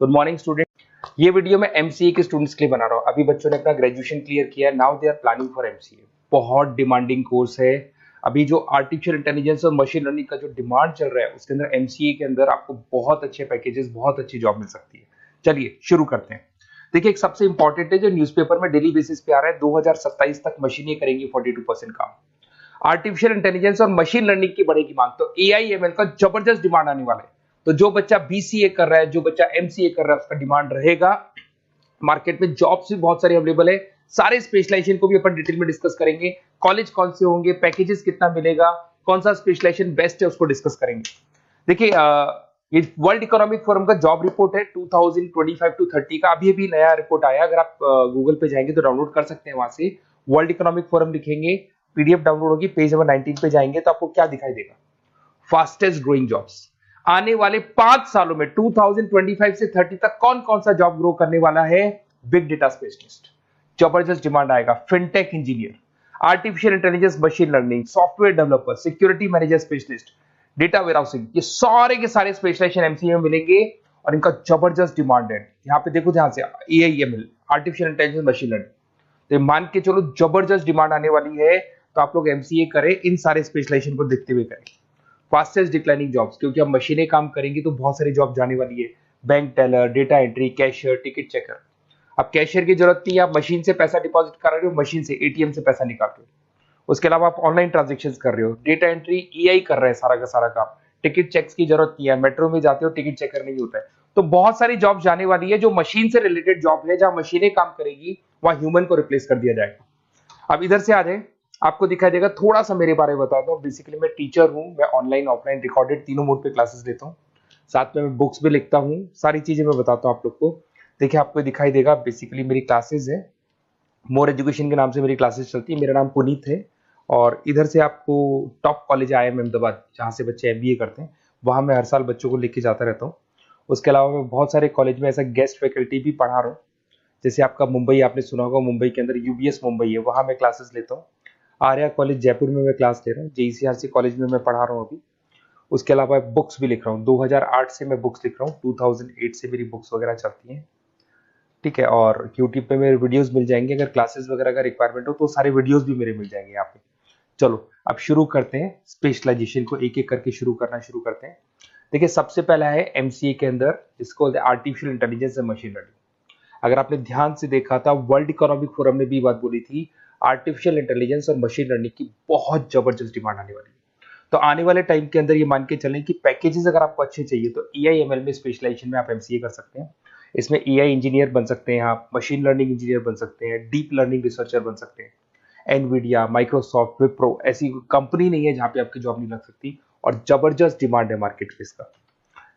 Good morning student. ये video मैं MCA के स्टूडेंट्स के लिए बना रहा हूँ। अभी बच्चों ने अपना ग्रेजुएशन क्लियर किया, now they are planning for MCA. बहुत डिमांडिंग कोर्स है। अभी जो आर्टिफिशियल इंटेलिजेंस और मशीन लर्निंग का जो डिमांड चल रहा है उसके अंदर एमसीए के अंदर आपको बहुत अच्छे पैकेजेस, बहुत अच्छी जॉब मिल सकती है। चलिए शुरू करते हैं। देखिए, एक सबसे इंपॉर्टेंट है जो न्यूज़पेपर में डेली बेसिस पे आ रहा है, 2027 तक मशीनें करेंगी 42% काम। आर्टिफिशियल इंटेलिजेंस और मशीन लर्निंग की बढ़ेगी मांग, तो एआई एमएल का जबरदस्त डिमांड आने वाला है। तो जो बच्चा बीसीए कर रहा है, जो बच्चा एमसीए कर रहा है, उसका डिमांड रहेगा। मार्केट में जॉब्स भी बहुत सारे अवेलेबल है। सारे स्पेशलाइजेशन को भी अपन डिटेल में डिस्कस करेंगे। कॉलेज कौन से होंगे, पैकेजेस कितना मिलेगा, कौन सा स्पेशलाइजेशन बेस्ट है, उसको डिस्कस करेंगे। देखिए, ये वर्ल्ड इकोनॉमिक फोरम का जॉब रिपोर्ट है 2025 टू 30 का। अभी अभी नया रिपोर्ट आया, अगर आप गूगल पे जाएंगे तो डाउनलोड कर सकते हैं। वहां से वर्ल्ड इकोनॉमिक फोरम लिखेंगे, पीडीएफ डाउनलोड होगी, पेज नंबर 19 पे जाएंगे तो आपको क्या दिखाई देगा, फास्टेस्ट ग्रोइंग जॉब्स। आने वाले 5 सालों में 2025 से 30 तक कौन कौन सा जॉब ग्रो करने वाला है। बिग डेटा स्पेशलिस्ट, जबरदस्त डिमांड आएगा। Fintech engineer, artificial intelligence machine learning, software developer, security manager specialist, data warehousing, ये सारे के सारे स्पेशलाइजेशन एमसीए में मिलेंगे और इनका जबरदस्त डिमांड है। यहाँ पे देखो, ध्यान से, AIML, artificial intelligence machine learning, तो मान के चलो जबरदस्त डिमांड आने वाली है। तो आप लोग एमसीए करें, इन सारे स्पेशलाइजेशन को देखते हुए करें। फास्टेस्ट डिक्लाइनिंग जॉब्स, क्योंकि अब मशीनें काम करेंगी तो बहुत सारी जॉब जाने वाली है। Bank teller, data entry, cashier, ticket checker. अब कैशियर की जरूरत नहीं है, आप मशीन से पैसा डिपॉजिट कर रहे हो, मशीन से एटीएम से पैसा निकाल रहे हो। उसके अलावा आप ऑनलाइन ट्रांजेक्शन कर रहे हो। डेटा एंट्री एआई कर रहा है सारा का सारा काम। टिकट चेक्स की जरूरत नहीं है, मेट्रो में जाते हो टिकट चेकर नहीं होता है। तो बहुत सारी जॉब जाने वाली है जो मशीन से रिलेटेड जॉब है, जहां मशीनें काम करेगी वहां ह्यूमन को रिप्लेस कर दिया जाएगा। अब इधर से आ जाए, आपको दिखाई देगा। थोड़ा सा मेरे बारे में बता दो। बेसिकली मैं टीचर हूँ, मैं ऑनलाइन ऑफलाइन रिकॉर्डेड तीनों मोड पे क्लासेस लेता हूँ। साथ में मैं बुक्स भी लिखता हूँ, सारी चीजें मैं बताता हूँ आप लोग को। देखिए, आपको दिखाई देगा, बेसिकली मेरी क्लासेस है, मोर एजुकेशन के नाम से मेरी क्लासेस चलती है। मेरा नाम पुनीत है। और इधर से आपको टॉप कॉलेज IIM अहमदाबाद, जहाँ से बच्चे MBA करते हैं, वहाँ मैं हर साल बच्चों को लेके जाता रहता हूँ। उसके अलावा मैं बहुत सारे कॉलेज में ऐसा गेस्ट फैकल्टी भी पढ़ा रहा हूँ। जैसे आपका मुंबई, आपने सुना होगा, मुंबई के अंदर UBS मुंबई है, वहाँ मैं क्लासेस लेता हूँ। आर्या कॉलेज जयपुर में मैं क्लास ले रहा हूँ। JECRC कॉलेज में मैं पढ़ा रहा हूँ अभी। उसके अलावा बुक्स भी लिख रहा हूँ। 2008 से मैं बुक्स लिख रहा हूँ, 2008 से मेरी बुक्स वगैरह चलती हैं। ठीक है, और यूट्यूब पे मेरे वीडियोस मिल जाएंगे। अगर क्लासेस वगैरह का रिक्वायरमेंट हो तो सारे वीडियोस भी मेरे मिल जाएंगे यहाँ पे। चलो अब शुरू करते हैं, स्पेशलाइजेशन को एक एक करके शुरू करते हैं। देखिए, सबसे पहला है एमसीए के अंदर, जिसको artificial intelligence and machine learning. अगर आपने ध्यान से देखा था, वर्ल्ड इकोनॉमिक फोरम ने भी बात बोली थी, आर्टिफिशियल इंटेलिजेंस और मशीन लर्निंग की बहुत जबरदस्त डिमांड आने वाली है। तो आने वाले टाइम के अंदर ये मान के चलें कि पैकेजेस अगर आपको अच्छे चाहिए तो एआईएमएल में स्पेशलाइजेशन में आप एमसीए कर सकते हैं। इसमें एआई इंजीनियर बन सकते हैं, आप मशीन लर्निंग इंजीनियर बन सकते हैं, डीप लर्निंग रिसर्चर बन सकते हैं। एनवीडिया, माइक्रोसॉफ्ट, विप्रो, ऐसी कंपनी नहीं है जहां पे आपकी जॉब नहीं लग सकती, और जबरदस्त डिमांड है मार्केट पे इसका।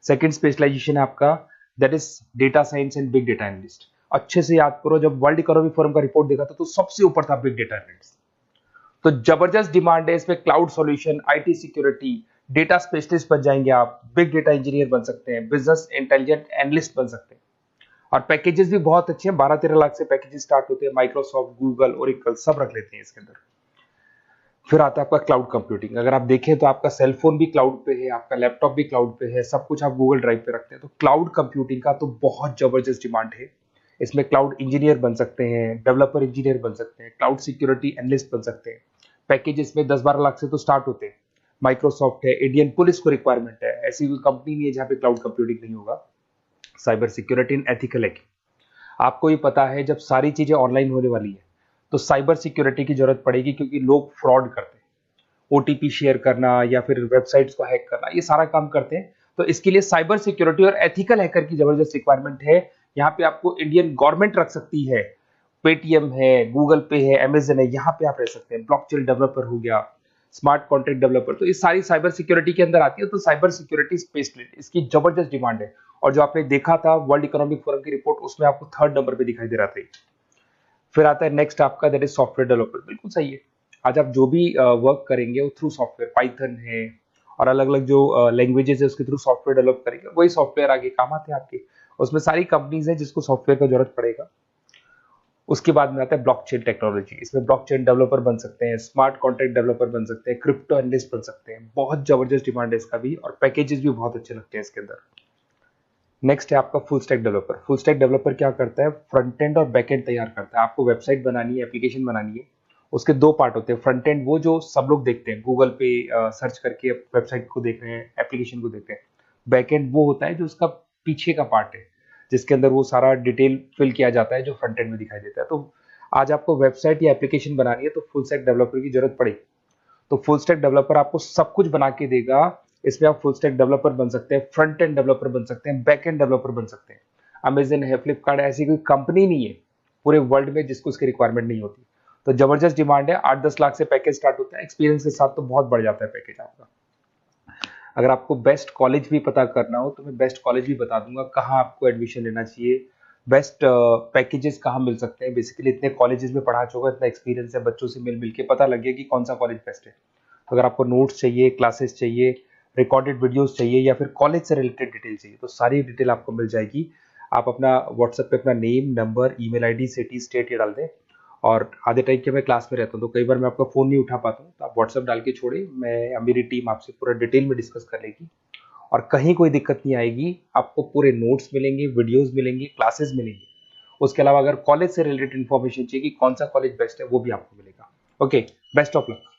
सेकंड स्पेशलाइजेशन है आपका, that is data science and big data analyst. अच्छे से याद करो, जब वर्ल्ड इकोनॉमिक फोरम का रिपोर्ट देखा था तो सबसे ऊपर था बिग डेटा एनालिस्ट। तो जबरदस्त डिमांड है इसमें। Cloud solution, IT security, data specialist बन जाएंगे आप, बिग डेटा इंजीनियर बन सकते हैं, बिजनेस इंटेलिजेंट एनालिस्ट बन सकते हैं। और पैकेजेस भी बहुत अच्छे हैं, 12-13 लाख से पैकेजेस स्टार्ट होते हैं। माइक्रोसॉफ्ट, गूगल, ओरेकल सब रख लेते हैं इसके अंदर। फिर आता है आपका क्लाउड कंप्यूटिंग। अगर आप देखें तो आपका सेलफोन भी क्लाउड पे है, आपका लैपटॉप भी क्लाउड पे है, सब कुछ आप गूगल ड्राइव पे रखते हैं। तो क्लाउड कंप्यूटिंग का तो बहुत जबरदस्त डिमांड है। इसमें क्लाउड इंजीनियर बन सकते हैं, डेवलपर इंजीनियर बन सकते हैं, क्लाउड सिक्योरिटी एनालिस्ट बन सकते हैं। पैकेज इसमें 10-12 लाख से तो स्टार्ट होते हैं। माइक्रोसॉफ्ट है, इंडियन पुलिस को रिक्वायरमेंट है, ऐसी कोई कंपनी नहीं है जहां पे क्लाउड कंप्यूटिंग नहीं होगा। Cyber security and ethical hacking, आपको ये पता है जब सारी चीजें ऑनलाइन होने वाली है तो साइबर सिक्योरिटी की जरूरत पड़ेगी, क्योंकि लोग फ्रॉड करते हैं। ओटीपी शेयर करना या फिर वेबसाइट्स को हैक करना, ये सारा काम करते हैं। तो इसके लिए साइबर सिक्योरिटी और एथिकल हैकर की जबरदस्त रिक्वायरमेंट है। यहाँ पे आपको इंडियन गवर्नमेंट रख सकती है, पेटीएम है, गूगल पे है, अमेजन है, यहाँ पे आप रह सकते हैं। ब्लॉकचेन डेवलपर हो गया, स्मार्ट कॉन्ट्रैक्ट डेवलपर, तो ये सारी साइबर सिक्योरिटी के अंदर आती है। तो साइबर सिक्योरिटी स्पेशलिस्ट, इसकी जबरदस्त डिमांड है। और जो आपने देखा था वर्ल्ड इकोनॉमिक फोरम की रिपोर्ट, उसमें आपको 3rd नंबर पे दिखाई दे रहा था। फिर आता है नेक्स्ट आपका, दैट इज सॉफ्टवेयर डेवलपर। बिल्कुल सही है। आज आप जो भी वर्क करेंगे वो थ्रू सॉफ्टवेयर, पाइथन है और अलग अलग जो लैंग्वेजेस है उसके थ्रू सॉफ्टवेयर डेवलप करेंगे, वही सॉफ्टवेयर आगे काम आते हैं आपके। उसमें सारी कंपनीज है जिसको सॉफ्टवेयर का जरूरत पड़ेगा। उसके बाद में आता है ब्लॉकचेन टेक्नोलॉजी। इसमें ब्लॉकचेन डेवलपर बन सकते हैं, स्मार्ट कॉन्ट्रैक्ट डेवलपर बन सकते हैं, क्रिप्टो एनालिस्ट बन सकते हैं। बहुत जबरदस्त डिमांड है इसका भी, और पैकेजेस भी बहुत अच्छे लगते हैं इसके अंदर। नेक्स्ट है आपका full stack developer. Full stack developer क्या करता है, फ्रंट एंड और बैक एंड तैयार करता है। आपको वेबसाइट बनानी है, एप्लीकेशन बनानी है, उसके दो पार्ट होते हैं। फ्रंट एंड वो जो सब लोग देखते हैं, गूगल पे सर्च करके वेबसाइट को देख रहे हैं, एप्लीकेशन को देख रहे हैं। बैक एंड वो होता है जो उसका पीछे का पार्ट है, जिसके अंदर वो सारा डिटेल फिल किया जाता है जो फ्रंट एंड में दिखाई देता है। तो आज आपको वेबसाइट या एप्लीकेशन बनानी है तो फुल स्टैक डेवलपर की जरूरत पड़ेगी। तो फुल स्टैक डेवलपर आपको सब कुछ बना के देगा। इसमें आप फुल स्टैक डेवलपर बन सकते हैं, फ्रंट एंड डेवलपर बन सकते हैं, बैक एंड डेवलपर बन सकते हैं। अमेजन है, फ्लिपकार्ट, ऐसी कोई कंपनी नहीं है पूरे वर्ल्ड में जिसको उसकी रिक्वायरमेंट नहीं होती। तो जबरदस्त डिमांड है, 8-10 लाख से पैकेज स्टार्ट होता है, एक्सपीरियंस के साथ तो बहुत बढ़ जाता है पैकेज आपका। अगर आपको बेस्ट कॉलेज भी पता करना हो तो मैं बेस्ट कॉलेज भी बता दूंगा, कहाँ आपको एडमिशन लेना चाहिए, बेस्ट पैकेजेस कहाँ मिल सकते हैं। बेसिकली इतने कॉलेजेस में पढ़ा चुका, इतना एक्सपीरियंस है, बच्चों से मिल मिल के पता लग गया कि कौन सा कॉलेज बेस्ट है। तो अगर आपको नोट्स चाहिए, क्लासेस चाहिए, रिकॉर्डेड वीडियोस चाहिए या फिर कॉलेज से रिलेटेड डिटेल चाहिए तो सारी डिटेल आपको मिल जाएगी। आप अपना व्हाट्सएप पे अपना name, number, email ID, city, state ये डाल दें। और आधे टाइम के मैं क्लास में रहता हूँ तो कई बार मैं आपका फ़ोन नहीं उठा पाता हूँ, तो आप व्हाट्सएप डाल के छोड़े, मैं या मेरी टीम आपसे पूरा डिटेल में डिस्कस कर लेगी। और कहीं कोई दिक्कत नहीं आएगी, आपको पूरे नोट्स मिलेंगे, वीडियोस मिलेंगे, क्लासेस मिलेंगे। उसके अलावा अगर कॉलेज से रिलेटेड इन्फॉर्मेशन चाहिए कि कौन सा कॉलेज बेस्ट है वो भी आपको मिलेगा। Okay, best of luck.